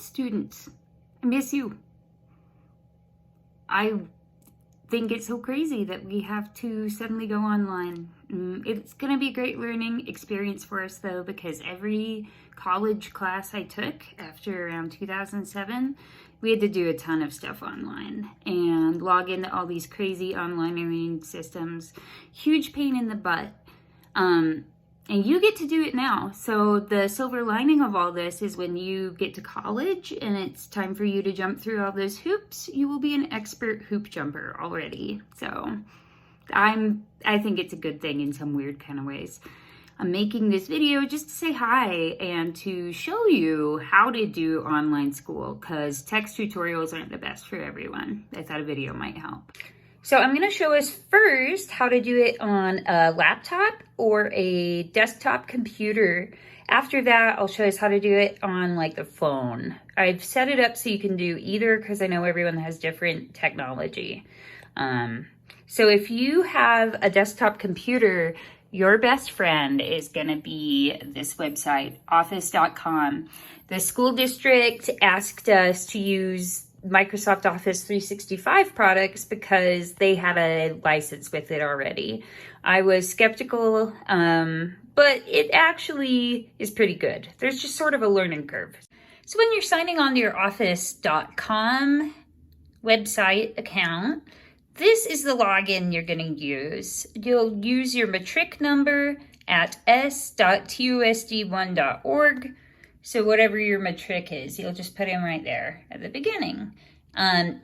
students. I miss you. I think it's so crazy that we have to suddenly go online. It's going to be a great learning experience for us, though, because every college class I took after around 2007, we had to do a ton of stuff online and log into all these crazy online learning systems. Huge pain in the butt. And you get to do it now. So the silver lining of all this is when you get to college and it's time for you to jump through all those hoops, you will be an expert hoop jumper already. So I think it's a good thing in some weird kind of ways. I'm making this video just to say hi and to show you how to do online school, because text tutorials aren't the best for everyone. I thought a video might help. So I'm going to show us first how to do it on a laptop or a desktop computer. After that, I'll show us how to do it on like the phone. I've set it up so you can do either because I know everyone has different technology. So if you have a desktop computer, your best friend is going to be this website, office.com. The school district asked us to use Microsoft Office 365 products because they had a license with it already. I was skeptical, but it actually is pretty good. There's just sort of a learning curve. So when you're signing on to your office.com website account, this is the login you're going to use. You'll use your matric number at s.tusd1.org. So whatever your matric is, you'll just put in right there at the beginning.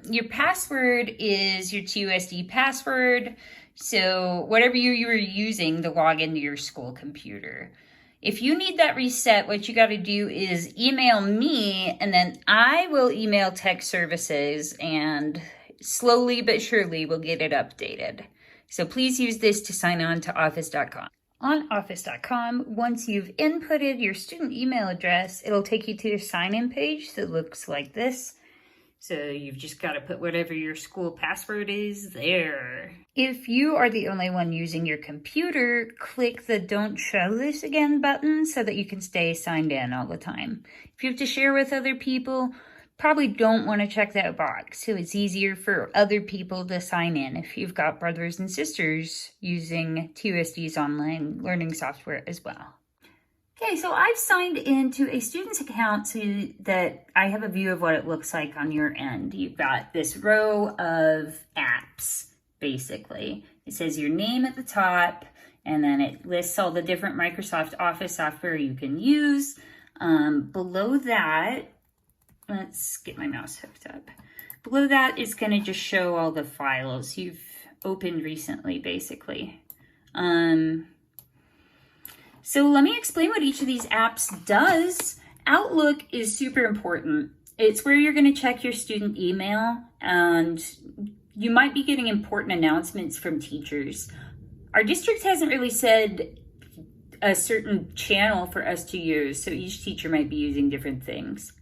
Your password is your TUSD password. So whatever you were using to log into your school computer. If you need that reset, what you got to do is email me, and then I will email tech services, and slowly but surely we'll get it updated. So please use this to sign on to office.com. On office.com, once you've inputted your student email address, it'll take you to your sign-in page that looks like this. So you've just got to put whatever your school password is there. If you are the only one using your computer, click the Don't Show This Again button so that you can stay signed in all the time. If you have to share with other people, probably don't want to check that box, so it's easier for other people to sign in if you've got brothers and sisters using TUSD's online learning software as well. Okay, so I've signed into a student's account so that I have a view of what it looks like on your end. You've got this row of apps, basically. It says your name at the top, and then it lists all the different Microsoft Office software you can use. Below that, let's get my mouse hooked up. Below that is going to just show all the files you've opened recently, basically. So let me explain what each of these apps does. Outlook is super important. It's where you're going to check your student email, and you might be getting important announcements from teachers. Our district hasn't really said a certain channel for us to use, so each teacher might be using different things.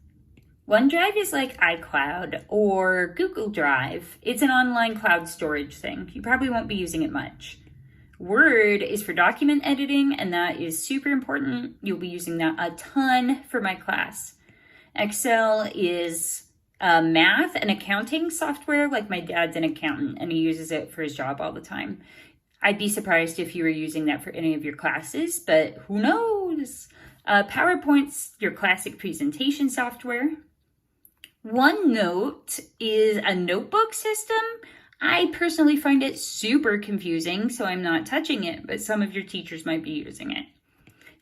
OneDrive is like iCloud or Google Drive. It's an online cloud storage thing. You probably won't be using it much. Word is for document editing, and that is super important. You'll be using that a ton for my class. Excel is math and accounting software. Like my dad's an accountant and he uses it for his job all the time. I'd be surprised if you were using that for any of your classes, but who knows? PowerPoint's your classic presentation software. OneNote is a notebook system. I personally find it super confusing, so I'm not touching it, but some of your teachers might be using it.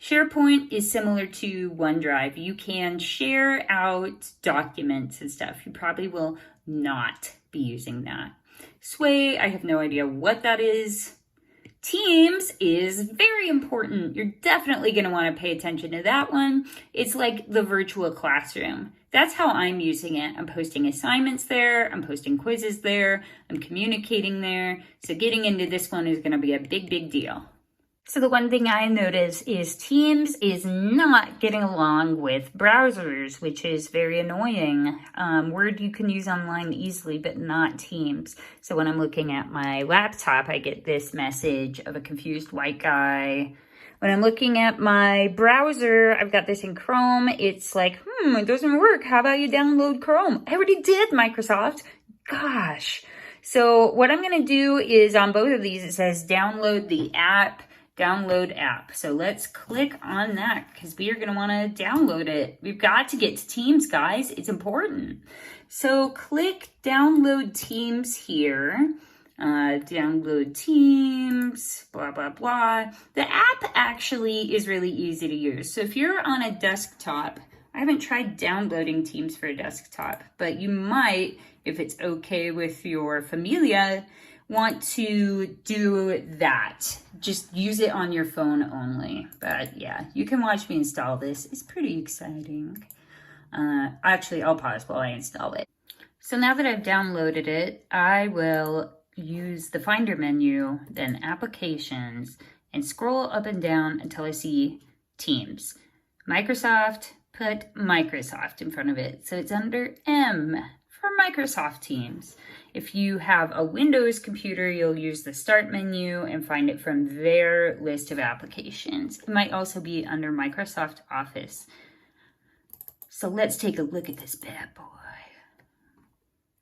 SharePoint is similar to OneDrive. You can share out documents and stuff. You probably will not be using that. Sway, I have no idea what that is. Teams is very important. You're definitely going to want to pay attention to that one. It's like the virtual classroom. That's how I'm using it. I'm posting assignments there. I'm posting quizzes there. I'm communicating there. So getting into this one is going to be a big, big deal. So the one thing I notice is Teams is not getting along with browsers, which is very annoying. Word you can use online easily, but not Teams. So when I'm looking at my laptop, I get this message of a confused white guy. When I'm looking at my browser, I've got this in Chrome. It's like, it doesn't work. How about you download Chrome? I already did, Microsoft. Gosh. So what I'm going to do is on both of these, it says download the app, download app. So let's click on that because we are going to want to download it. We've got to get to Teams, guys. It's important. So click download Teams here. Download Teams, blah, blah, blah. The app actually is really easy to use. So if you're on a desktop, I haven't tried downloading Teams for a desktop, but you might, if it's okay with your familia, want to do that. Just use it on your phone only. But yeah, you can watch me install this. It's pretty exciting. Actually, I'll pause while I install it. So now that I've downloaded it, I will use the Finder menu, then Applications, and scroll up and down until I see Teams. Microsoft, put Microsoft in front of it. So it's under M for Microsoft Teams. If you have a Windows computer, you'll use the Start menu and find it from their list of applications. It might also be under Microsoft Office. So let's take a look at this bad boy.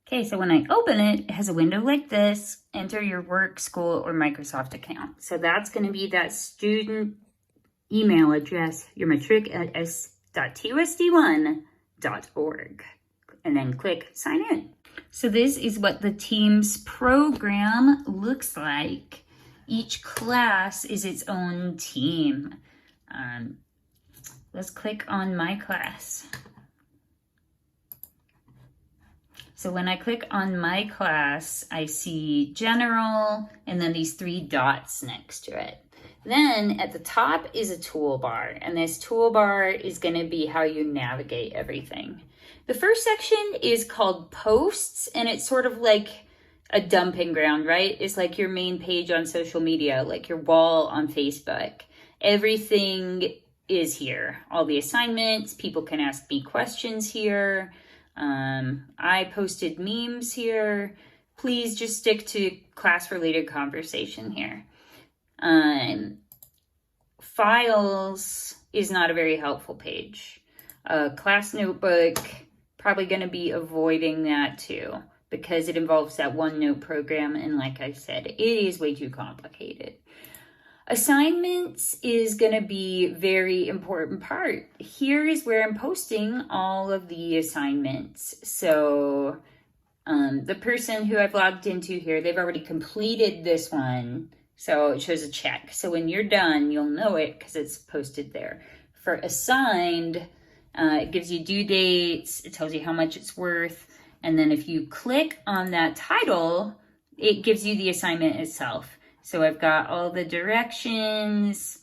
Okay, so when I open it, it has a window like this. Enter your work, school, or Microsoft account. So that's going to be that student email address, your McCracken's.tusd1.org. And then click sign in. So this is what the Teams program looks like. Each class is its own team. Let's click on my class. So when I click on my class, I see general and then these 3 dots next to it. Then at the top is a toolbar, and this toolbar is going to be how you navigate everything. The first section is called posts, and it's sort of like a dumping ground, right? It's like your main page on social media, like your wall on Facebook. Everything is here. All the assignments, people can ask me questions here. I posted memes here. Please just stick to class-related conversation here. Files is not a very helpful page. Class notebook, probably going to be avoiding that too because it involves that OneNote program, and like I said, it is way too complicated. Assignments is going to be a very important part. Here is where I'm posting all of the assignments. So the person who I've logged into here, they've already completed this one. So it shows a check. So when you're done, you'll know it because it's posted there. For assigned, it gives you due dates. It tells you how much it's worth. And then if you click on that title, it gives you the assignment itself. So I've got all the directions,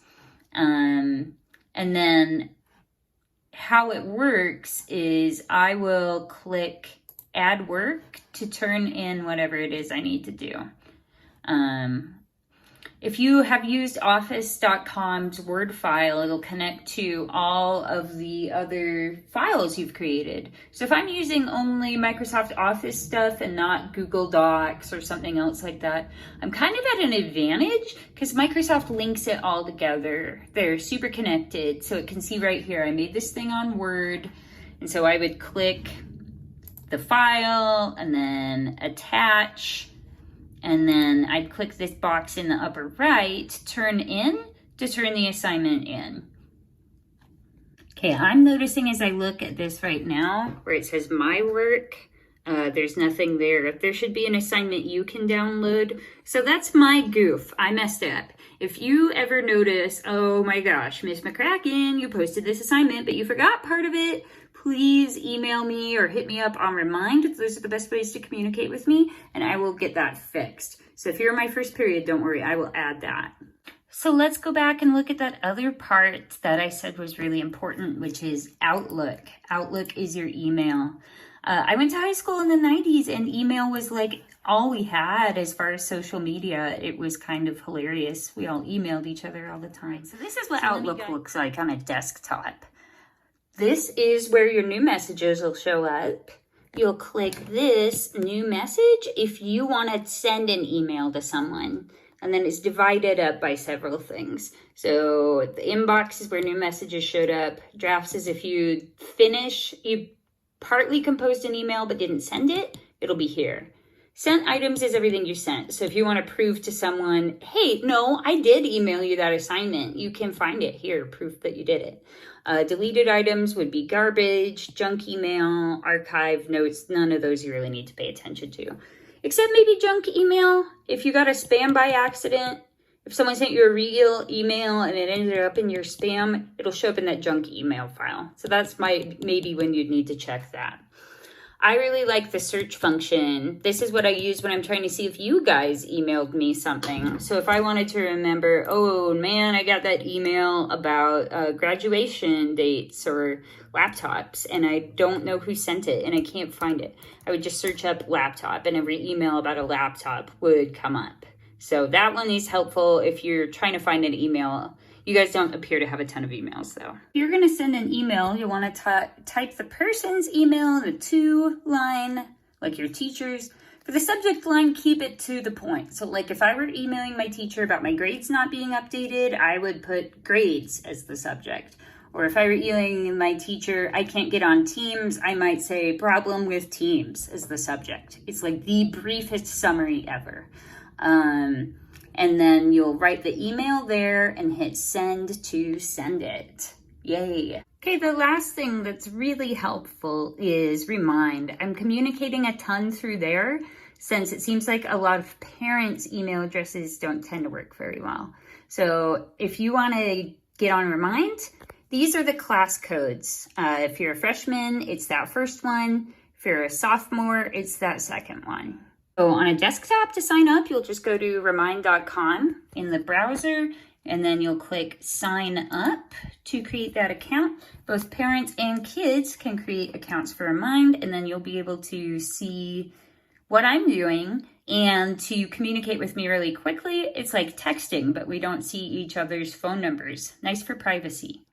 and then how it works is I will click add work to turn in whatever it is I need to do. If you have used Office.com's Word file, it'll connect to all of the other files you've created. So if I'm using only Microsoft Office stuff and not Google Docs or something else like that, I'm kind of at an advantage because Microsoft links it all together. They're super connected. So it can see right here, I made this thing on Word. And so I would click the file and then attach. And then I'd click this box in the upper right, turn in, to turn the assignment in. Okay, I'm noticing as I look at this right now, where it says my work, there's nothing there. There should be an assignment you can download. So that's my goof. I messed up. If you ever notice, oh my gosh, Miss McCracken, you posted this assignment, but you forgot part of it, please email me or hit me up on Remind. Those are the best ways to communicate with me, and I will get that fixed. So if you're in my first period, don't worry, I will add that. So let's go back and look at that other part that I said was really important, which is Outlook. Outlook is your email. I went to high school in the 90s, and email was like all we had as far as social media. It was kind of hilarious. We all emailed each other all the time. So this is what Outlook looks like on a desktop. This is where your new messages will show up. You'll click this new message if you want to send an email to someone. and then it's divided up by several things. So the inbox is where new messages showed up. Drafts is if you partly composed an email but didn't send it, it'll be here. Sent items is everything you sent. So if you want to prove to someone, hey, no, I did email you that assignment, you can find it here, proof that you did it. Deleted items would be garbage, junk email, archive, notes. None of those you really need to pay attention to. Except maybe junk email. If you got a spam by accident, if someone sent you a real email and it ended up in your spam, it'll show up in that junk email file. So that's maybe when you'd need to check that. I really like the search function. This is what I use when I'm trying to see if you guys emailed me something. So if I wanted to remember, oh man, I got that email about graduation dates or laptops and I don't know who sent it and I can't find it, I would just search up laptop and every email about a laptop would come up. So that one is helpful if you're trying to find an email. You guys don't appear to have a ton of emails though. If you're gonna send an email, you wanna type the person's email, the to line, like your teacher's. For the subject line, keep it to the point. So like if I were emailing my teacher about my grades not being updated, I would put grades as the subject. Or if I were emailing my teacher, I can't get on Teams, I might say problem with Teams as the subject. It's like the briefest summary ever. And then you'll write the email there and hit send to send it. Yay. Okay, the last thing that's really helpful is remind. I'm communicating a ton through there since it seems like a lot of parents' email addresses don't tend to work very well. So if you want to get on Remind, these are the class codes. If you're a freshman, it's that first one. If you're a sophomore, it's that second one. So on a desktop to sign up, you'll just go to remind.com in the browser, and then you'll click sign up to create that account. Both parents and kids can create accounts for Remind, and then you'll be able to see what I'm doing and to communicate with me really quickly. It's like texting, but we don't see each other's phone numbers. Nice for privacy.